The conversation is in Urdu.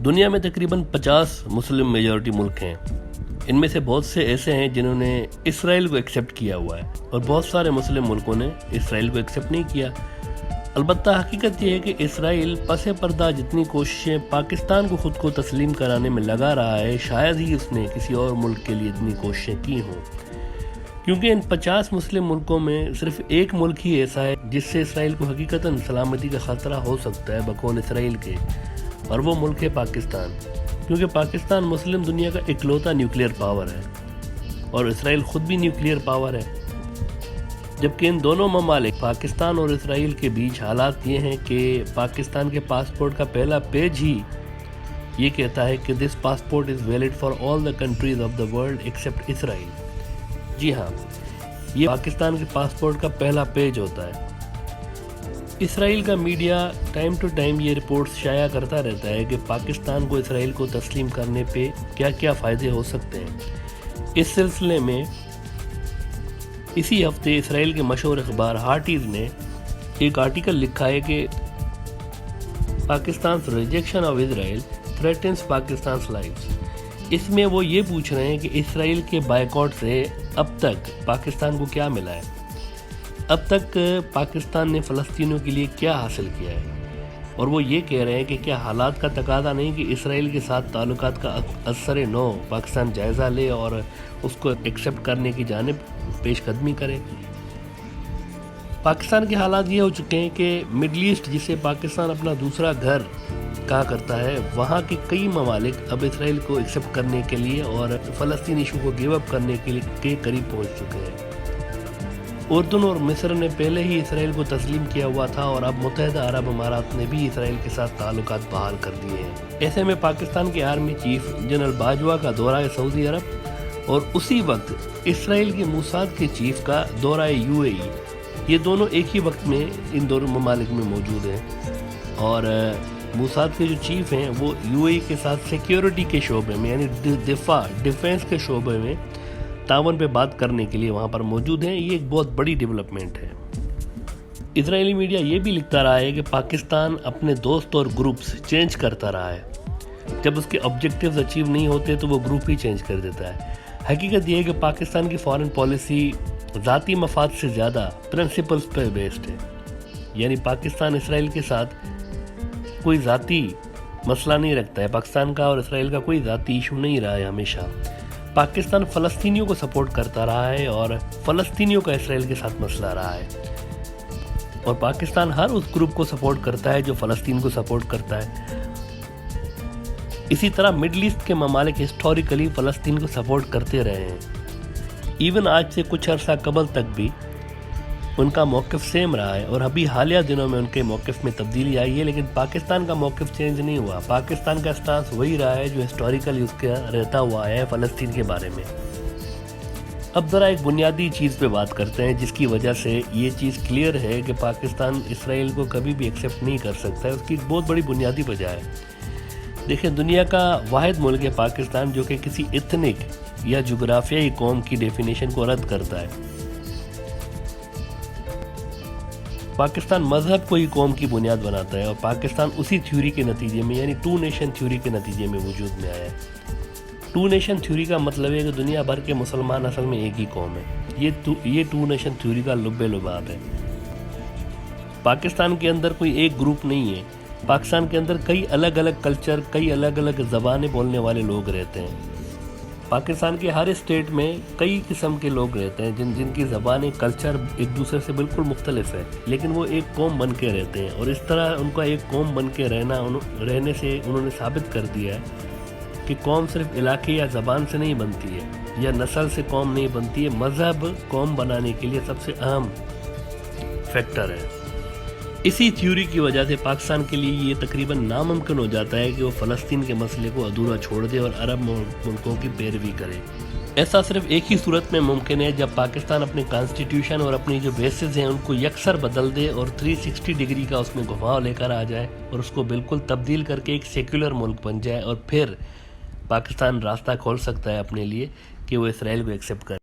دنیا میں تقریباً 50 مسلم میجورٹی ملک ہیں. ان میں سے بہت سے ایسے ہیں جنہوں نے اسرائیل کو ایکسیپٹ کیا ہوا ہے اور بہت سارے مسلم ملکوں نے اسرائیل کو ایکسیپٹ نہیں کیا. البتہ حقیقت یہ ہے کہ اسرائیل پس پردہ جتنی کوششیں پاکستان کو خود کو تسلیم کرانے میں لگا رہا ہے، شاید ہی اس نے کسی اور ملک کے لیے اتنی کوششیں کی ہوں، کیونکہ ان 50 مسلم ملکوں میں صرف ایک ملک ہی ایسا ہے جس سے اسرائیل کو حقیقتاً سلامتی کا خطرہ ہو سکتا ہے بقول اسرائیل کے، اور وہ ملک ہے پاکستان. کیونکہ پاکستان مسلم دنیا کا اکلوتا نیوکلیئر پاور ہے اور اسرائیل خود بھی نیوکلیئر پاور ہے. جبکہ ان دونوں ممالک پاکستان اور اسرائیل کے بیچ حالات یہ ہیں کہ پاکستان کے پاسپورٹ کا پہلا پیج ہی یہ کہتا ہے کہ this passport is valid for all the countries of the world except Israel. جی ہاں، یہ پاکستان کے پاسپورٹ کا پہلا پیج ہوتا ہے. اسرائیل کا میڈیا ٹائم ٹو ٹائم یہ رپورٹس شائع کرتا رہتا ہے کہ پاکستان کو اسرائیل کو تسلیم کرنے پہ کیا کیا فائدے ہو سکتے ہیں. اس سلسلے میں اسی ہفتے اسرائیل کے مشہور اخبار ہارٹیز نے ایک آرٹیکل لکھا ہے کہ پاکستان's rejection of Israel threatens Pakistan's lives. اس میں وہ یہ پوچھ رہے ہیں کہ اسرائیل کے بائیکاٹ سے اب تک پاکستان کو کیا ملا ہے، اب تک پاکستان نے فلسطینیوں کے لیے کیا حاصل کیا ہے، اور وہ یہ کہہ رہے ہیں کہ کیا حالات کا تقاضا نہیں کہ اسرائیل کے ساتھ تعلقات کا اثر نو پاکستان جائزہ لے اور اس کو ایکسیپٹ کرنے کی جانب پیش قدمی کرے. پاکستان کے حالات یہ ہو چکے ہیں کہ مڈل ایسٹ جسے پاکستان اپنا دوسرا گھر کہا کرتا ہے، وہاں کے کئی ممالک اب اسرائیل کو ایکسیپٹ کرنے کے لیے اور فلسطین ایشو کو گیو اپ کرنے کے قریب پہنچ چکے ہیں. اردن اور مصر نے پہلے ہی اسرائیل کو تسلیم کیا ہوا تھا اور اب متحدہ عرب امارات نے بھی اسرائیل کے ساتھ تعلقات بحال کر دیے ہیں. ایسے میں پاکستان کے آرمی چیف جنرل باجوہ کا دورہ سعودی عرب اور اسی وقت اسرائیل کے موساد کے چیف کا دورہ UAE، یہ دونوں ایک ہی وقت میں ان دونوں ممالک میں موجود ہیں. اور موساد کے جو چیف ہیں وہ UAE کے ساتھ سیکیورٹی کے شعبے میں یعنی ڈیفنس کے شعبے میں تعاون پہ بات کرنے کے لیے وہاں پر موجود ہیں. یہ ایک بہت بڑی ڈیولپمنٹ ہے. اسرائیلی میڈیا یہ بھی لکھتا رہا ہے کہ پاکستان اپنے دوست اور گروپس چینج کرتا رہا ہے. جب اس کے آبجیکٹیوز اچیو نہیں ہوتے تو وہ گروپ ہی چینج کر دیتا ہے. حقیقت یہ ہے کہ پاکستان کی فارن پالیسی ذاتی مفاد سے زیادہ پرنسپلز پہ بیسڈ ہے. یعنی پاکستان اسرائیل کے ساتھ کوئی ذاتی مسئلہ نہیں رکھتا ہے. پاکستان کا اور اسرائیل کا کوئی ذاتی ایشو نہیں رہا ہے. ہمیشہ پاکستان فلسطینیوں کو سپورٹ کرتا رہا ہے اور فلسطینیوں کا اسرائیل کے ساتھ مسئلہ رہا ہے، اور پاکستان ہر اس گروپ کو سپورٹ کرتا ہے جو فلسطین کو سپورٹ کرتا ہے. اسی طرح مڈل ایسٹ کے ممالک ہسٹوریکلی فلسطین کو سپورٹ کرتے رہے ہیں. ایون آج سے کچھ عرصہ قبل تک بھی ان کا موقف سیم رہا ہے، اور ابھی حالیہ دنوں میں ان کے موقف میں تبدیلی آئی ہے، لیکن پاکستان کا موقف چینج نہیں ہوا. پاکستان کا اسٹانس وہی رہا ہے جو ہسٹوریکلی اس کا رہتا ہوا ہے فلسطین کے بارے میں. اب ذرا ایک بنیادی چیز پہ بات کرتے ہیں جس کی وجہ سے یہ چیز کلیئر ہے کہ پاکستان اسرائیل کو کبھی بھی ایکسیپٹ نہیں کر سکتا ہے. اس کی ایک بہت بڑی بنیادی وجہ ہے. دیکھیں، دنیا کا واحد ملک ہے پاکستان جو کہ کسی ایتھنک یا جغرافیائی قوم کی ڈیفینیشن کو رد کرتا ہے. پاکستان مذہب کو ہی قوم کی بنیاد بناتا ہے، اور پاکستان اسی تھیوری کے نتیجے میں یعنی 2 نیشن تھیوری کے نتیجے میں وجود میں آیا ہے. 2 نیشن تھیوری کا مطلب ہے کہ دنیا بھر کے مسلمان اصل میں ایک ہی قوم ہے. یہ 2 نیشن تھیوری کا لب لباب ہے. پاکستان کے اندر کوئی ایک گروپ نہیں ہے. پاکستان کے اندر کئی الگ الگ کلچر، کئی الگ الگ زبانیں بولنے والے لوگ رہتے ہیں. پاکستان کے ہر اسٹیٹ میں کئی قسم کے لوگ رہتے ہیں جن کی زبانیں، کلچر ایک دوسرے سے بالکل مختلف ہے، لیکن وہ ایک قوم بن کے رہتے ہیں. اور اس طرح ان کا ایک قوم بن کے رہنے سے انہوں نے ثابت کر دیا ہے کہ قوم صرف علاقے یا زبان سے نہیں بنتی ہے یا نسل سے قوم نہیں بنتی ہے. مذہب قوم بنانے کے لیے سب سے اہم فیکٹر ہے. اسی تھیوری کی وجہ سے پاکستان کے لیے یہ تقریباً ناممکن ہو جاتا ہے کہ وہ فلسطین کے مسئلے کو ادھورا چھوڑ دے اور عرب ملکوں کی پیروی کرے. ایسا صرف ایک ہی صورت میں ممکن ہے جب پاکستان اپنے کانسٹیٹیوشن اور اپنی جو بیسز ہیں ان کو یکسر بدل دے اور 360 ڈگری کا اس میں گھماؤ لے کر آ جائے اور اس کو بالکل تبدیل کر کے ایک سیکولر ملک بن جائے. اور پھر پاکستان راستہ کھول سکتا ہے اپنے لیے کہ وہ اسرائیل کو ایکسیپٹ کرے.